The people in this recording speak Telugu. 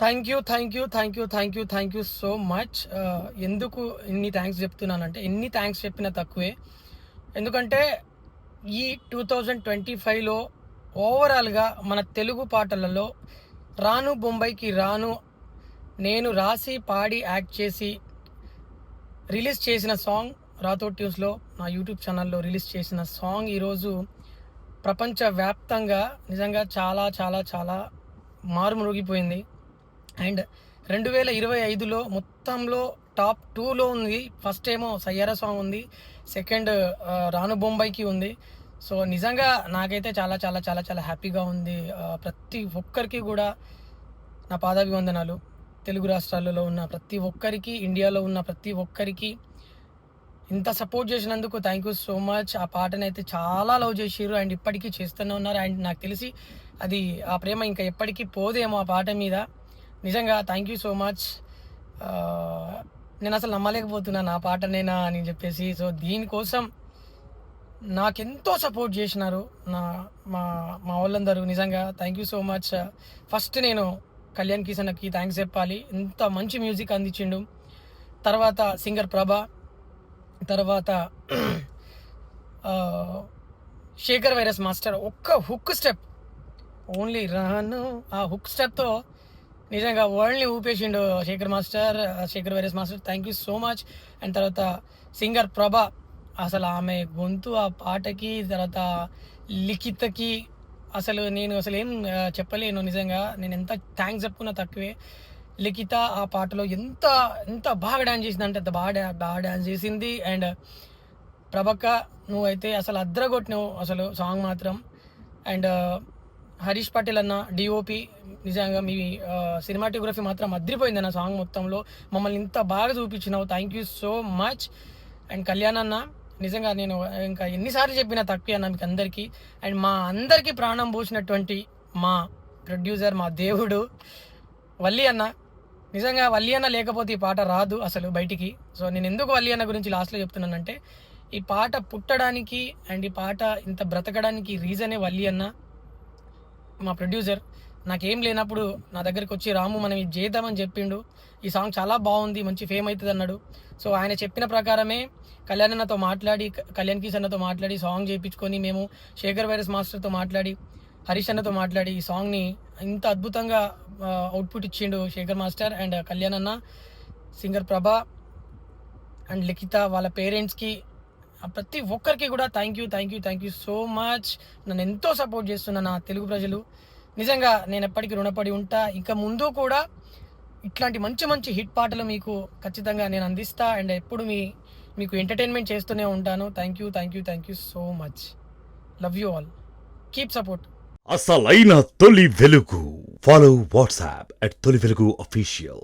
Thank you so much. ఎందుకు ఇన్ని థ్యాంక్స్ చెప్తున్నానంటే, ఎన్ని థ్యాంక్స్ చెప్పినా తక్కువే. ఎందుకంటే ఈ 2025లో ఓవరాల్గా మన తెలుగు పాటలలో రాను బొంబాయికి రాను నేను రాసి పాడి యాక్ట్ చేసి రిలీజ్ చేసిన సాంగ్ రాథోడ్ ట్యూన్స్లో నా యూట్యూబ్ ఛానల్లో రిలీజ్ చేసిన సాంగ్ ఈరోజు ప్రపంచవ్యాప్తంగా నిజంగా చాలా చాలా చాలా మారుమరుగిపోయింది. అండ్ 2025లో మొత్తంలో టాప్ 2లో ఉంది. ఫస్ట్ ఏమో సయ్యారా సాంగ్ ఉంది, సెకండ్ రాను బొంబాయికి ఉంది. సో నిజంగా నాకైతే చాలా చాలా చాలా చాలా హ్యాపీగా ఉంది. ప్రతి ఒక్కరికి కూడా నా పాదాభివందనాలు. తెలుగు రాష్ట్రాలలో ఉన్న ప్రతి ఒక్కరికి, ఇండియాలో ఉన్న ప్రతి ఒక్కరికి ఇంత సపోర్ట్ చేసినందుకు థ్యాంక్ యూ సో మచ్. ఆ పాటను అయితే చాలా లవ్ చేసిర్రు అండ్ ఇప్పటికీ చేస్తూనే ఉన్నారు. అండ్ నాకు తెలిసి అది ఆ ప్రేమ ఇంకా ఎప్పటికీ పోదేమో ఆ పాట మీద. నిజంగా థ్యాంక్ యూ సో మచ్. నేను అసలు నమ్మలేకపోతున్నాను ఆ పాటనేనా అని చెప్పేసి. సో దీనికోసం నాకెంతో సపోర్ట్ చేసినారు నా మా మా వాళ్ళందరూ. నిజంగా thank you so much. First నేను కళ్యాణ్ కిషన్కి థ్యాంక్స్ చెప్పాలి, ఇంత మంచి మ్యూజిక్ అందించిండు. తర్వాత సింగర్ ప్రభ, తర్వాత శేఖర్ వైరస్ మాస్టర్ ఒక్క హుక్ స్టెప్, ఓన్లీ రాను ఆ హుక్ స్టెప్తో నిజంగా వరల్డ్ని ఊపేసిండు Shekhar virus master. Thank you so much. And తర్వాత సింగర్ ప్రభ, అసలు ఆమె గొంతు ఆ పాటకి, తర్వాత లిఖితకి అసలు నేను ఏం చెప్పలేను. నిజంగా నేను ఎంత థ్యాంక్స్ చెప్పుకున్నా తక్కువే. లిఖిత ఆ పాటలో ఎంత ఎంత బాగా డ్యాన్స్ చేసింది అంటే అంత బాగా డ్యాన్స్ చేసింది. అండ్ ప్రభక్క నువ్వైతే అసలు అద్రగొట్టినావు అసలు సాంగ్ మాత్రం. అండ్ హరీష్ పటేల్ అన్న డిఓపి, నిజంగా మీ సినిమాటోగ్రఫీ మాత్రం అద్రిపోయింది అన్న సాంగ్ మొత్తంలో. మమ్మల్ని ఇంత బాగా చూపించినావు, thank you so much. And Kalyan అన్న, నిజంగా నేను ఇంకా ఎన్నిసార్లు చెప్పినా తక్కువ అన్న మీకు అందరికీ. అండ్ మా అందరికీ ప్రాణం పోసినటువంటి మా ప్రొడ్యూసర్, మా దేవుడు వల్లి అన్న. నిజంగా వల్లి అన్న లేకపోతే ఈ పాట రాదు అసలు బయటికి. సో నేను ఎందుకు వల్లి అన్న గురించి లాస్ట్లో చెప్తున్నానంటే, ఈ పాట పుట్టడానికి అండ్ ఈ పాట ఇంత బ్రతకడానికి రీజనే వల్లి అన్న, మా ప్రొడ్యూసర్. నాకేం లేనప్పుడు నా దగ్గరికి వచ్చి రాము మనం ఇది చేద్దామని చెప్పిండు. ఈ సాంగ్ చాలా బాగుంది, మంచి ఫేమ్ అవుతుంది అన్నాడు. సో ఆయన చెప్పిన ప్రకారమే కళ్యాణ్ అన్నతో మాట్లాడి, కళ్యాణ్ కిష్ అన్నతో మాట్లాడి సాంగ్ చేయించుకొని, మేము శేఖర్ వైరస్ మాస్టర్తో మాట్లాడి, హరీష్ అన్నతో మాట్లాడి ఈ సాంగ్ని ఇంత అద్భుతంగా అవుట్పుట్ ఇచ్చిండు శేఖర్ మాస్టర్. అండ్ కళ్యాణ్ అన్న, సింగర్ ప్రభ అండ్ లిఖిత, వాళ్ళ పేరెంట్స్కి, ప్రతి ఒక్కరికి కూడా థ్యాంక్ యూ సో మచ్. నన్ను ఎంతో సపోర్ట్ చేస్తున్న నా తెలుగు ప్రజలు, నిజంగా నేను ఎప్పటికీ రుణపడి ఉంటా. ఇంకా ముందు కూడా ఇట్లాంటి మంచి మంచి హిట్ పాటలు మీకు ఖచ్చితంగా నేను అందిస్తా. అండ్ ఎప్పుడు మీకు ఎంటర్టైన్మెంట్ చేస్తూనే ఉంటాను. Thank you so much. Love you all, keep support. అసలైన తొలి వెలుగు. ఫాలో వాట్సాప్ @తొలి వెలుగు అఫీషియల్.